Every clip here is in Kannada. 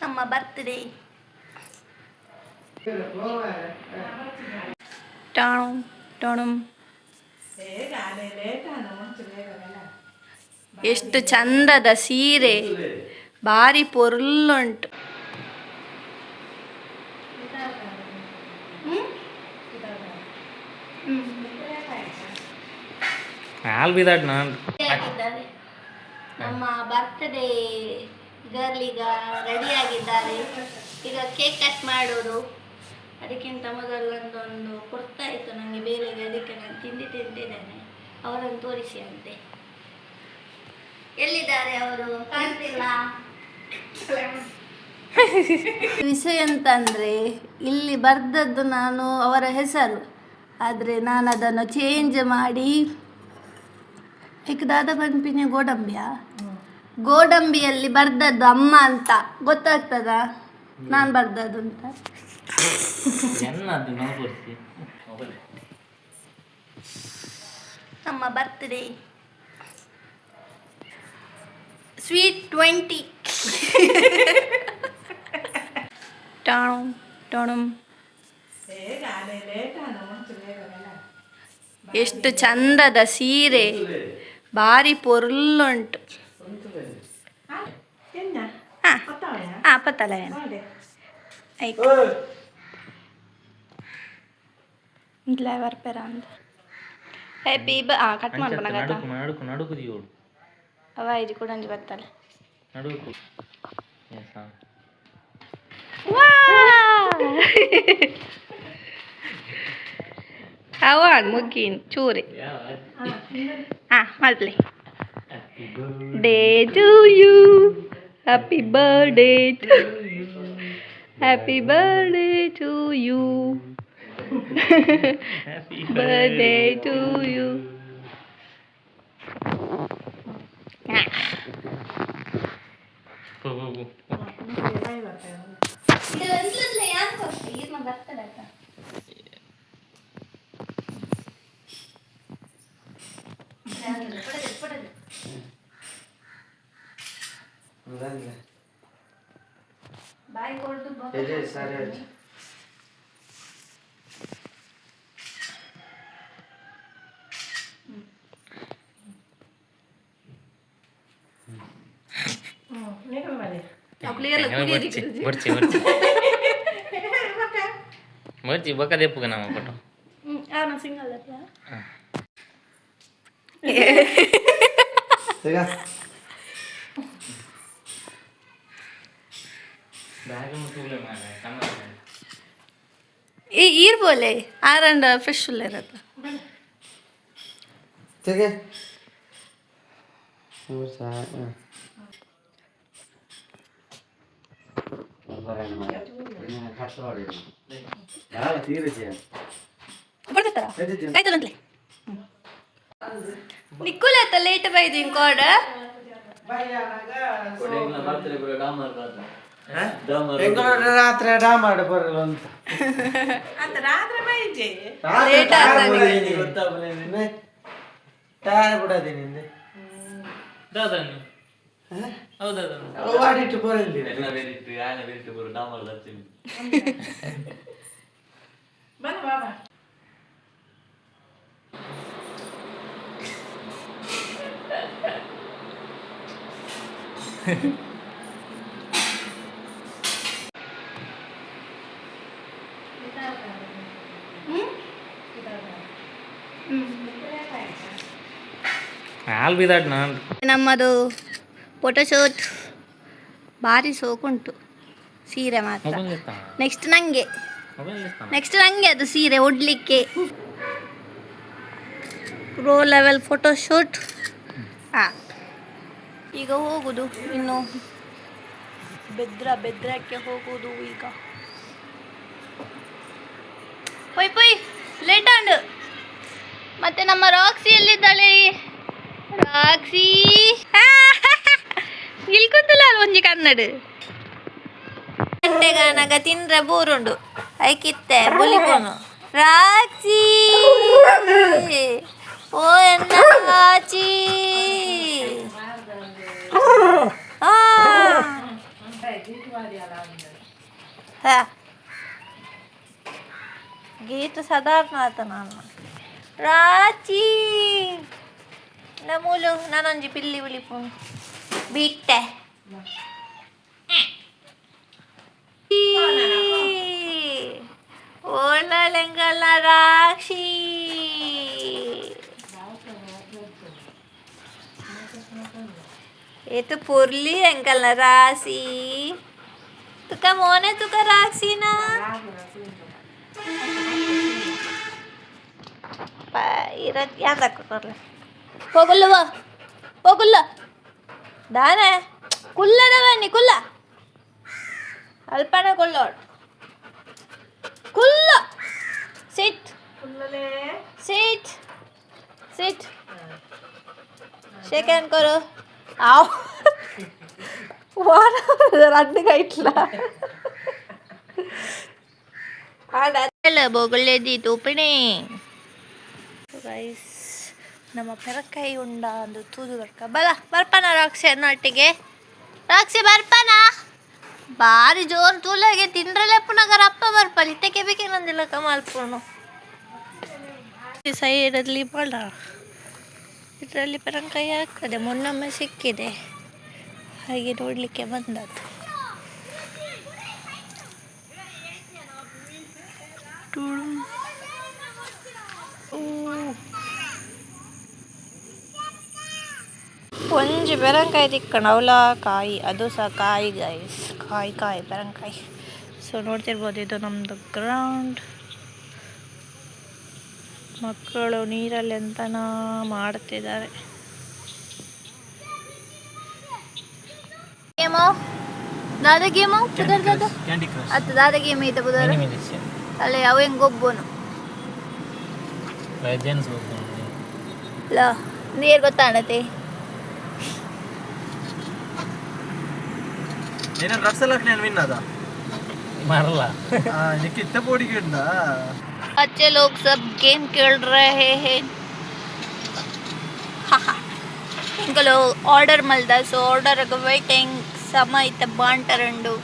ನಮ್ಮ ಬರ್ತ್ಡೇ ಟಾಣಂ ಟಾಣಂ. ಎಷ್ಟು ಚಂದದ ಸೀರೆ, ಭಾರಿ ಪೊರ್ಲುಂಟು. ನಮ್ಮ ಬರ್ತ್ಡೇ ಗರ್ಲ್ ಈಗ ರೆಡಿ ಆಗಿದ್ದಾರೆ. ಈಗ ಕೇಕ್ ಕಟ್ ಮಾಡೋದು. ಅದಕ್ಕಿಂತ ಮೊದಲೊಂದೊಂದು ಕೊಡ್ತಾ ಇತ್ತು ನನಗೆ ಬೇರೆ, ಅದಕ್ಕೆ ನಾನು ತಿಂದಿದ್ದೇನೆ. ಅವರನ್ನು ತೋರಿಸಿ ಅಂತೆ. ಎಲ್ಲಿದ್ದಾರೆ ಅವರು? ಕಾಣ್ತಿಲ್ಲ. ವಿಷಯ ಅಂತಂದರೆ ಇಲ್ಲಿ ಬರ್ದದ್ದು ನಾನು ಅವರ ಹೆಸರು, ಆದರೆ ನಾನು ಅದನ್ನು ಚೇಂಜ್ ಮಾಡಿ ದಾದ ಪಂಪಿನ ಗೋಡಂಬಿಯಲ್ಲಿ ಬರ್ದದ್ದು ಅಮ್ಮ ಅಂತ ಗೊತ್ತಾಗ್ತದ ನಾನು ಬರ್ದದ್ದು ಅಂತ. ನಮ್ಮ ಬರ್ತ್ಡೇ ಸ್ವೀಟ್ 20. ಟಾಣಂ ಟಾಣಂ. ಎಷ್ಟು ಚಂದದ ಸೀರೆ, ಭಾರಿ ಪೊರ್ಲುಂಟು. ಪತ್ತಲ ಇಲ್ಲ ಬರ್ಪೇರ ಅಂತ ಹ್ಯಾಪಿ ಕಟ್ ಮಾಡ್ಬೋಣ ಅವ ಇದು ಕೂಡ ಬರ್ತಲ್ಲ. ಅವ ಮುಗ್ಗಿನ್ ಚೂರಿ ಮಲ್ಪ್ಲೆ. Day to you, happy birthday to you, happy birthday to you, birthday to you. ಬಾಯ್ ಕೊಡ್ದು ಮರ್ಚಿ ಬಕದೆ ಪುಗ ನಮ್ಮ ಫೋಟೋ ಸಿಂಗಲ್ ಇರ್ಬೋಲೆ ಆರಂಡ ಫ್ರೆಶ್ ಇರತ್ತ. ನಿಕ್ಕುಲ ಲೇಟ್ ಬೈದು ಇಂಕೋಡ ರಾತ್ರಿ ಡಾಮಾಡ ಬರಲ್ಲ ಅಂತ ಲೇಟ್ ಟೈರ್ ಬಿಡೋದೇ ನಿಂದೆ ವಾಡಿಟ್ಟು ಬರಲಿಲ್ಲ ನಮ್ಮದು ಫೋಟೋಶೂಟ್ ಭಾರಿ ಸೋಕುಂಟು. ಸೀರೆ ಮಾತ್ರ ನೆಕ್ಸ್ಟ್ ನನಗೆ ಅದು ಸೀರೆ ಉಡ್ಲಿಕ್ಕೆ ಪ್ರೋ ಲೆವೆಲ್ ಫೋಟೋಶೂಟ್. ಈಗ ಹೋಗುದು, ಇನ್ನು ಬೆದ್ರಕ್ಕೆ ಹೋಗುದು. ಈಗ ಪೊಯ್ ಲೇಟ್ ಆಂಡ್. ಮತ್ತೆ ನಮ್ಮ ರಾಕ್ಸಿ ಎಲ್ಲಿದ್ದಾಳೆ? ರಾಕ್ಸಿ ಇಲ್ಕುತ್ತಲ್ಲ ಒಂಜಿ ಕನ್ನಡ ಗಂಟೆಗಾನಗ ತಿಂದ್ರೆ ಬೋರುಂಡು ಐಕಿತ್ತೆ ಬೊಲಿಕೋನು. ರಾಕ್ಸಿ ಓ ಎನ್ನ ಆಚಿ ಗೀತ ಸಾಧಾರಣ ಆತ ನಾನು ರಾಚಿ ನಮೂಲು ನಾನೊಂಜಿ ಪಿಲ್ಲಿ ಉಳಿಪು ಬಿಟ್ಟೆ ಓಳಲೆಂಗಲ್ಲ ರಾಕ್ಷಿ itu purli engkal narasi tuka mone tuka raksina pa irat yada korle pogullu dana kulladavani kulla alpana kullod kulla sit shake hand karo आओ रद्दगा इट्ला ಆಡಲ್ಲ ಬೋಗುಳ್ಳೇದಿತ್ತು ಉಪ್ಪಿಣಿ ಗೈಸ್ ನಮ್ಮ ಪೆರಕಾಯಿ ಉಂಡ ಅಂದು ತೂದು ಬರ್ಕ ಬಲ ಬರ್ಪನ ರಾಕ್ಷಿ ಅನ್ನೊಟ್ಟಿಗೆ ರಾಕ್ಷಿ ಬರ್ಪನ ಭಾರಿ ಜೋರು ತೂಲಾಗೆ ತಿಂಡ್ರಲೆ ಪುನಗರ ಅಪ್ಪ ಬರ್ಪಲ್ಲ ಇಟ್ಟಕ್ಕೆ ಬೇಕೇನಂದಿಲ್ಲ ಕಮಾಲ್ಪುನು ಸೈಡಲ್ಲಿ ಬಳ ಇದರಲ್ಲಿ ಪರಂಕಾಯಿ ಆಗ್ತದೆ ಮೊನ್ನೊಮ್ಮೆ ಸಿಕ್ಕಿದೆ ಹಾಗೆ ನೋಡಲಿಕ್ಕೆ ಬಂದದ್ದು ಒಂಜಿ ಪೆರಂಕಾಯಿ ತಿಕ್ಕಣ ಅವಲ ಕಾಯಿ ಅದು ಸಹ ಕಾಯಿ ಗೈಸ್ ಕಾಯಿ ಪೆರಂಕಾಯಿ ಸೊ ನೋಡ್ತಿರ್ಬೋದು ಇದು ನಮ್ಮದು ಗ್ರೌಂಡ್ ಮಕ್ಕಳು ನೀರಲ್ಲಿ ಎಂತನ ಮಾಡ್ತಿದ್ದಾರೆ ಗೇಮು ದಾದ ಗೇಮು ಪುದರ್ದದು ಅದು ದಾದ ಗೇಮ್ ಐತೆ ಪುದರ್ ಅಲ್ಲೇ ಅವ ಹೆಂಗೆ ಗೊಬ್ಬನು ಇಲ್ಲ ನೀರು ಗೊತ್ತಾಣತೆ अच्छे लोग सब गेम खेल रहे हैं इनको लोग order Malda so order waiting समय इत्त बांटरंडु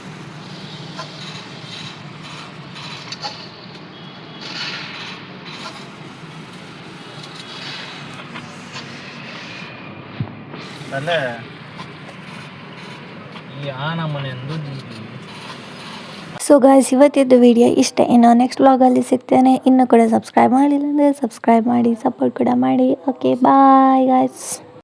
ಅಲ್ಲೇ ಈ ಆನ ಮನೆ ಸೊ ಗಾಯ್ಸ್ ಇವತ್ತಿದ್ದು ವಿಡಿಯೋ ಇಷ್ಟೇ. ಇನ್ನು ನೆಕ್ಸ್ಟ್ ವ್ಲಾಗಲ್ಲಿ ಸಿಗ್ತೇನೆ. ಇನ್ನೂ ಕೂಡ ಸಬ್ಸ್ಕ್ರೈಬ್ ಮಾಡಿಲ್ಲ ಅಂದರೆ ಸಬ್ಸ್ಕ್ರೈಬ್ ಮಾಡಿ, ಸಪೋರ್ಟ್ ಕೂಡ ಮಾಡಿ. Okay bye guys.